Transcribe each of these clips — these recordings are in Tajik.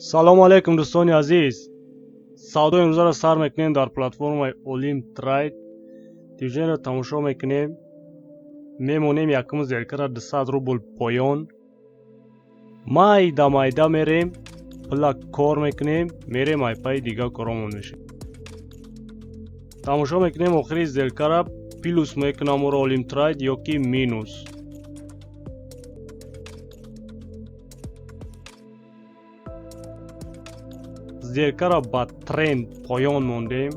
سلام علیکم دوستان عزیز. سودای امروز را سر میکنیم در پلتفرم اولیم ترید. دیجین را تماشا میکنیم. میمونیم یکم زیرکر 200 روبل پایان. مایده میریم. پلاک کار میکنیم. میریم ای پای دیگه کارمون میشیم. تماشا میکنیم آخری زیرکر پلوس میکنم و اولیم ترید یا کی مینوس. زیرکر با ترند پایان موندیم.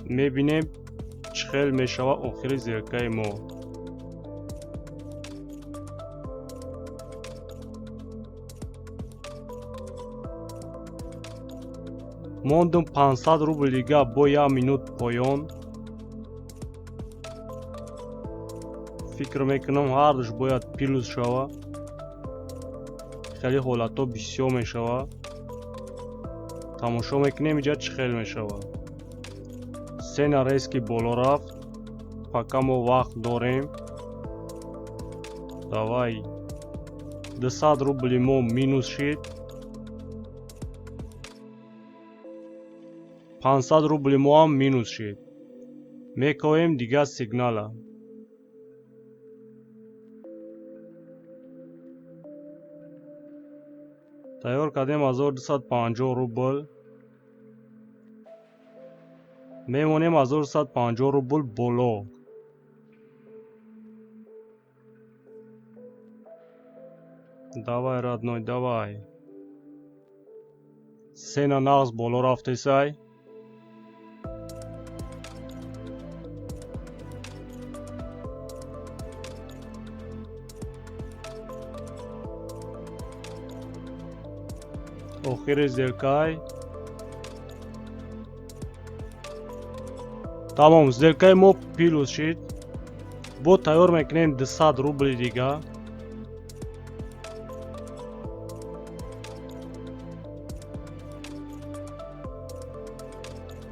میبینیم چخیل میشوه آخری زیرکای ما. موندم 500 روبل دیگه با 1 مینوت پایان. فکر میکنم هردش باید پیلوس شوه. خیلی حالتا بسیار میشوه. تماشا میکنیم اینجا چه خیلی میشوه. سه ریس که بالا رفت. فقط ما وقت داریم. دوای 200 روبل ما مینوس شد. 500 روبل ما هم مینوس شد. میکویم دیگه سیگنال. تیار کردیم 1250 روبل. میمونیم 1250 روبل بالا. давай родной давай. سینا نغز بالا رفته سای. آخر زیرکای. تمام زیرکای ما پیلوس شد. با تیار میکنیم 200 روبل دیگه.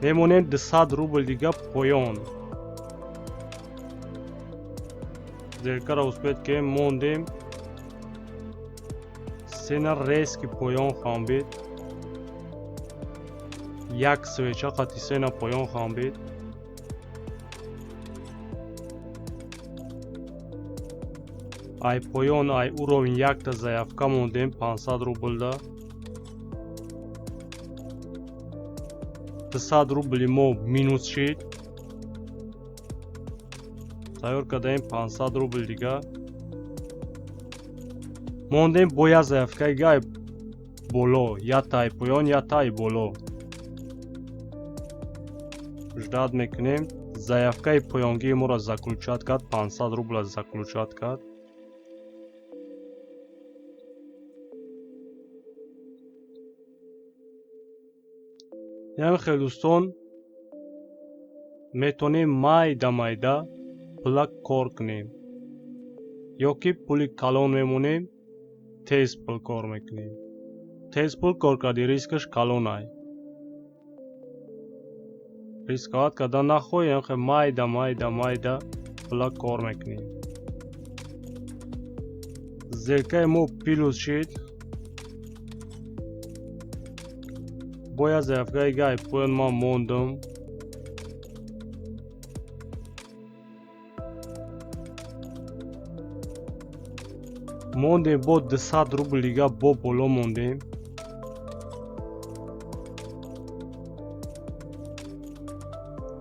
میمونیم 200 روبل دیگه پایان. زیرکا را اسپید که موندیم. سینر ریس که پایان خواهم بید. یک سویچه قطی سینر پایان خواهم بید. ای پایان ای او رو یک تا ضعفکه موندیم 500 روبل ده. 200 روبل ما مینوس شد. تیار کردیم 500 روبل دیگه. موندیم با یک ضعفکه گای بالا. یا تای پایان یا تای بالا. اجداد میکنیم. ضعفکه پایانگی ما را زکلوچات کرد. 500 روبل زکلوچات کرد. یعنی خیلی دوستان میتونیم مایده پلاک کار کنیم یا که پولی کلان میمونیم تیز پل کار میکنیم. تیز پل کار کردی ریسکش کلان های. ریسکات کردن نخواه یعنی خیلی مایده پلاک کار میکنیم. زیرکای ما پیلوس شد. باید زیرکای گای پوین ما موندم. موندیم با 200 روبل دیگه با بالا موندیم.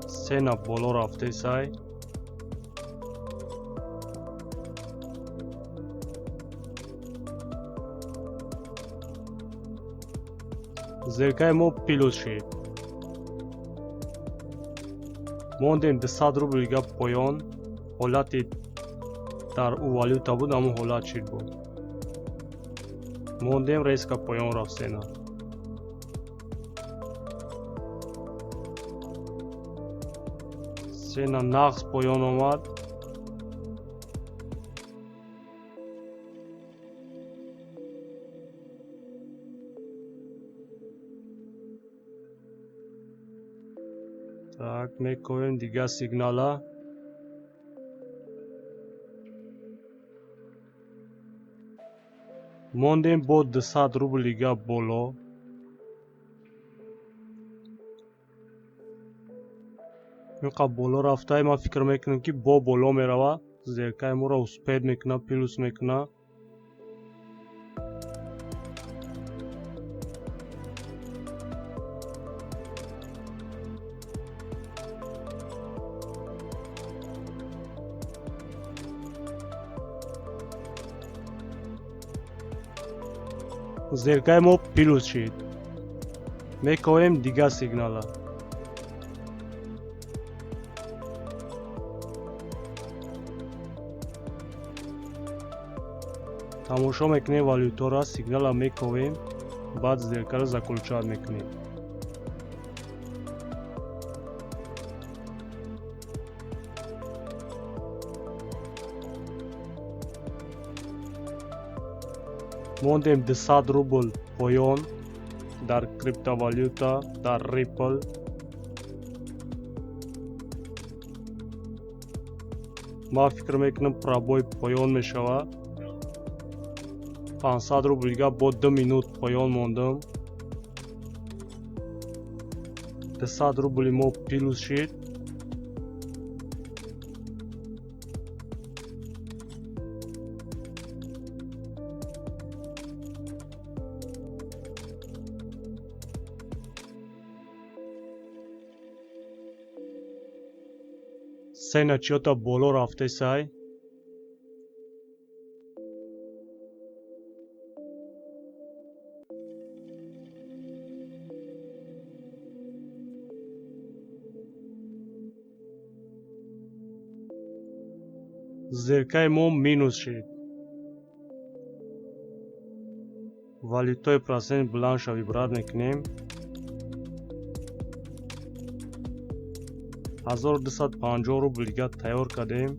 سینا بالا رفته سای. زیرکای ما پیلوس شد. موندیم 200 روبل دیگه پایان. حالتی در او والیوتا بود اما حالت شد بود. موندیم ریسک پایان رفت سینا. سینا نقص پایان آمد. так میکنیم دیگه سیگنال. Moндем бо 200 рубл дига боло. اینقدر بالا رفته من فکر میکنم که با بالا میروه زیرکای ما را اسپید میکنه پیلوس میکنه زیرکای ما پیلوس شد میکنیم دیگه سیگناله тамошо мекунем валютаро сигнала мековем баъд зеркаро закулчат мекунем мондем 200 рубл поён дар криптовалюта дар Ripple ман фикр мекунам пробой поён мешавад 500 рубл дига бо 2 минут поён мондам 200 рубли мо пилус шид се начиёта боло рафтесай зеркаи мо минус шид валютаи процент буланд шави брат мекунем 1250 рубл дига тайёр кардем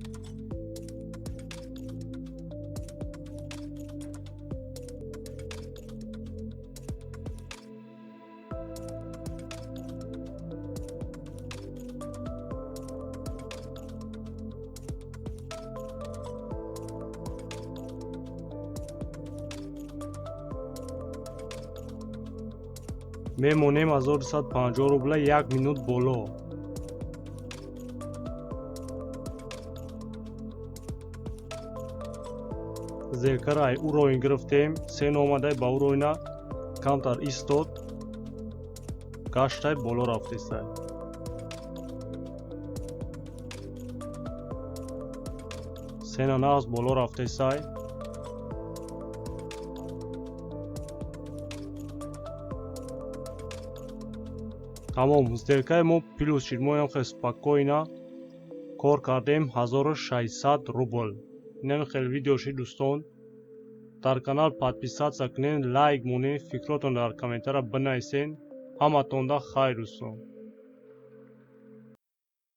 мемонем 1250 рубла 1 минут боло зеркараи уроин гирифтем се номадай ба уроина камтар истод гаштай боло рафтесай сена нағз боло рафтесай тамом зеркаи мо плюс шид моям хеле спокойна кор кардем 1600 рубл инам хеле видео шид дӯстон дар канал подписатсия кунед лайк монед фикротон дар комментария бинависен ҳаматонда хайр дӯстон